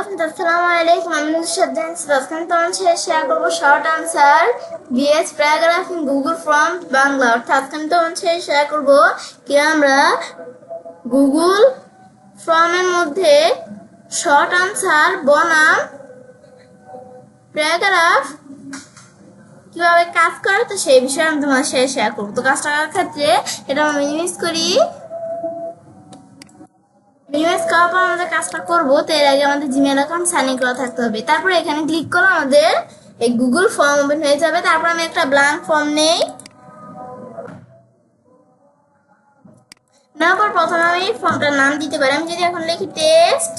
Friends, আসসালামু আলাইকুম। আমি নুসরাত জাহান। আজকে আমি তোমার সাথে শেয়ার করবো short answer BS paragraph in Google form Bangla. অর্থাৎ আজকে আমি তোমার সাথে শেয়ার করবো কি আমরা গুগল ফর্মের মধ্যে শর্ট আনসার বনাম প্যারাগ্রাফ কিভাবে কাজ করে, তো সেই বিষয়ে আমি তোমার সাথে শেয়ার করবো। তো কাজটা করার ক্ষেত্রে এটা আমি মিনিমাইজ করি। মিনিমাইজ করার পর আমাদের কাজটা করবো, তো এর আগে আমাদের জিমেল অ্যাকাউন্ট সাইন ইন করা থাকতে হবে। তারপর এখানে ক্লিক করলে আমাদের এই গুগল ফর্ম ওপেন হয়ে যাবে। তারপর আমি একটা ব্ল্যাঙ্ক ফর্ম নেই। নেওয়ার পর প্রথমে আমি ফর্মটার নাম দিতে পারি। আমি যদি এখন লিখি টেস্ট,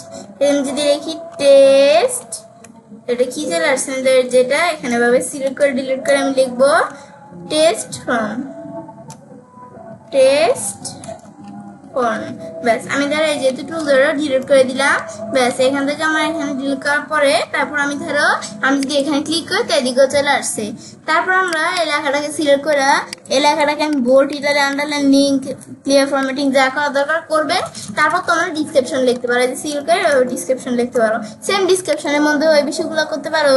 এটা কি চলে আসছে যেটা এখানে ভাবে সিলেক্ট করে ডিলিট করে আমি লিখবো টেস্ট ফর্ম। ব্যাস, আমি ধরো এই যেহেতু টুল ধরো ডিলিট করে দিলাম। ব্যাস, এখান থেকে আমার এখানে ডিলিট করার পরে তারপর আমি ধরো আমি যদি এখানে ক্লিক করি তো এদিকেও চলে আসছে। তারপর আমরা এই লেখাটাকে সিলেক্ট করে এই লেখাটাকে আমি বোল্ড, ইটারে, আন্ডারলাইন, লিঙ্ক, ক্লিয়ার ফরম্যাটিং যা করা দরকার করবে। তারপর তোমরা ডিসক্রিপশন লিখতে পারো, যে সিলেক্ট করে ডিসক্রিপশন লিখতে পারো। সেম ডিসক্রিপশনের মধ্যে ওই বিষয়গুলো করতে পারো।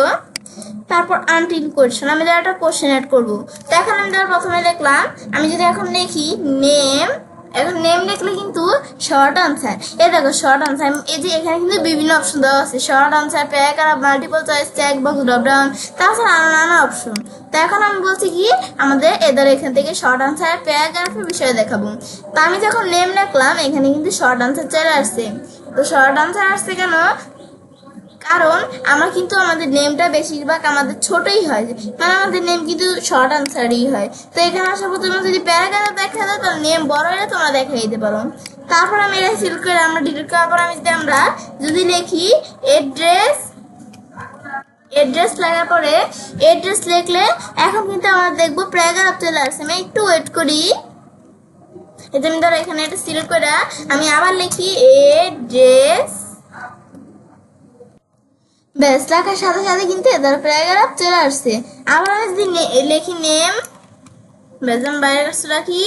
তারপর আনটিল কোয়েশ্চেন, আমি ধরো একটা কোয়েশ্চেন অ্যাড করবো। তো এখন আমি ধরো প্রথমে লিখলাম, আমি যদি এখন লিখি নেম, এখন নেম লিখলে কিন্তু শর্ট আনসার, এই দেখো শর্ট আনসার, এই যে এখানে কিন্তু বিভিন্ন অপশন দেওয়া আছে, short answer, paragraph, multiple choice, check box, drop down, তাছাড়া নানা অপশন। তো এখন আমি বলছি কি আমাদের এদের এখান থেকে শর্ট আনসার প্যারাগ্রাফের বিষয়ে দেখাবো। তো আমি যখন নেম লিখলাম এখানে কিন্তু শর্ট আনসার চলে আসছে। তো শর্ট আনসার আসছে কেন? কারণ আমরা কিন্তু আমাদের নেমটা বেশিরভাগ আমাদের ছোটই হয়, মানে আমাদের নেম কিন্তু শর্ট আনসারই হয়। তো এখানে আসার পর তোমরা যদি প্যারাগ্রাফ দেখা যায় তো নেম বড় হলে তোমরা দেখা দিতে পারো। তারপর আমি এটা সিলেক্ট করে আমরা ডিলিট করার পর আমি যদি লিখি এড্রেস লেখার পরে এড্রেস লিখলে এখন কিন্তু আমরা দেখবো প্যারাগ্রাফ চলে আসছে। আমি একটু ওয়েট করি। এই জন্য ধরো এখানে এটা সিলেক্ট করে আমি আবার লিখি এড্রেস। ব্যাস, লেখার সাথে সাথে কিন্তু এদের প্যারাগ্রাফ চলে আসছে। আবার আমি যদি লিখি নেম, ব্যাস আমি বাইরে রাখি,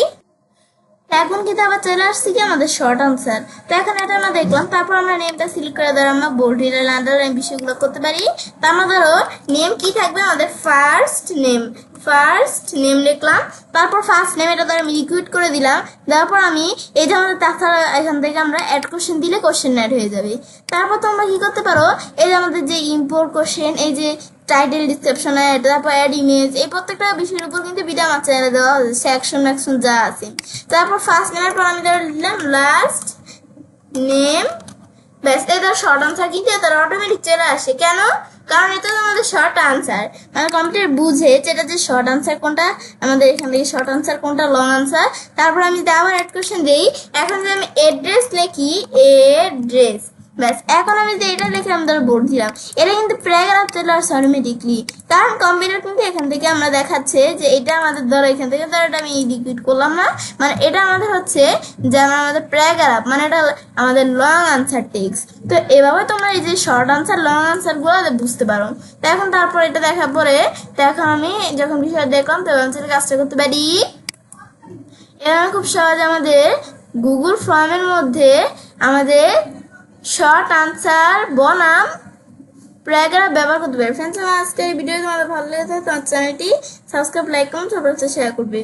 এখন কিন্তু আবার চলে আসছে কি আমাদের শর্ট আনসার। তো এখন এটা আমরা দেখলাম। তারপর আমরা নেমটা সিলেক্ট করে ধরো আমরা বোল্ড, ইটারেল, আন্ডারলাইন বিষয়গুলো করতে পারি। তো আমরা ধরো নেম কি থাকবে আমাদের ফার্স্ট নেম লিখলাম। তারপর ফার্স্ট নেম এটা ধরো আমি লিকুইড করে দিলাম। তারপর আমি এই যে আমাদের তাছাড়া এখান থেকে আমরা অ্যাড কোশ্চেন দিলে কোশ্চেন অ্যাড হয়ে যাবে। তারপর তোমরা কি করতে পারো, এই যে আমাদের যে ইম্পোর্ট কোশ্চেন, এই যে টাইটেল, ডিসক্রিপশন, তারপর অ্যাড ইমেজ, এই প্রত্যেকটা বিষয়ের উপর কিন্তু ভিডিও আমার চ্যানেলে দেওয়া হয়েছে, সেকশন যা আছে। তারপর ফার্স্ট নেমের পর আমি ধরো দিলাম লাস্ট নেম। ব্যাস, এদের শর্ট আনসার কিন্তু এদের অটোমেটিক চলে আসে। কেন? কারণ এটা তো আমাদের শর্ট আনসার, মানে কম্পিউটার বুঝে যেটা যে শর্ট আনসার কোনটা, আমাদের এখান থেকে শর্ট আনসার কোনটা, লং আনসার। তারপর আমি যদি আবার অ্যাড কোশ্চেন দিই, এখন যদি আমি এড্রেস লিখি এড্রেস, ব্যাস এখন আমি যদি এটা লিখে আমি ধরো বোর্ড দিলাম, এটা কিন্তু প্যারাগ্রাফ চলে আসছে অটোমেটিকলি। কারণ কম্পিউটার কিন্তু এখান থেকে আমরা দেখাচ্ছে যে এটা আমাদের ধরো এখান থেকে ধরো এটা আমি ডিক্রিট করলাম না, মানে এটা আমাদের হচ্ছে যে আমাদের প্যারাগ্রাফ, মানে এটা আমাদের লং আনসার টেক্সট। তো এভাবে তোমরা এই যে শর্ট আনসার, লং আনসার গুলো বুঝতে পারো। তো এখন তারপর এটা দেখার পরে তো এখন আমি যখন বিষয় দেখলাম তো কাজটা করতে পারি। এভাবে খুব সহজে আমাদের গুগল ফর্মের মধ্যে আমাদের শর্ট আনসার বনাম প্যারাগ্রাফ ব্যবহার করতে পারি। ফ্রেন্ডস, আমার আজকের এই ভিডিও তোমাদের ভালো লেগেছে তোমার চ্যানেলটি সাবস্ক্রাইব, লাইক, কমেন্ট, সবার সাথে শেয়ার করবে।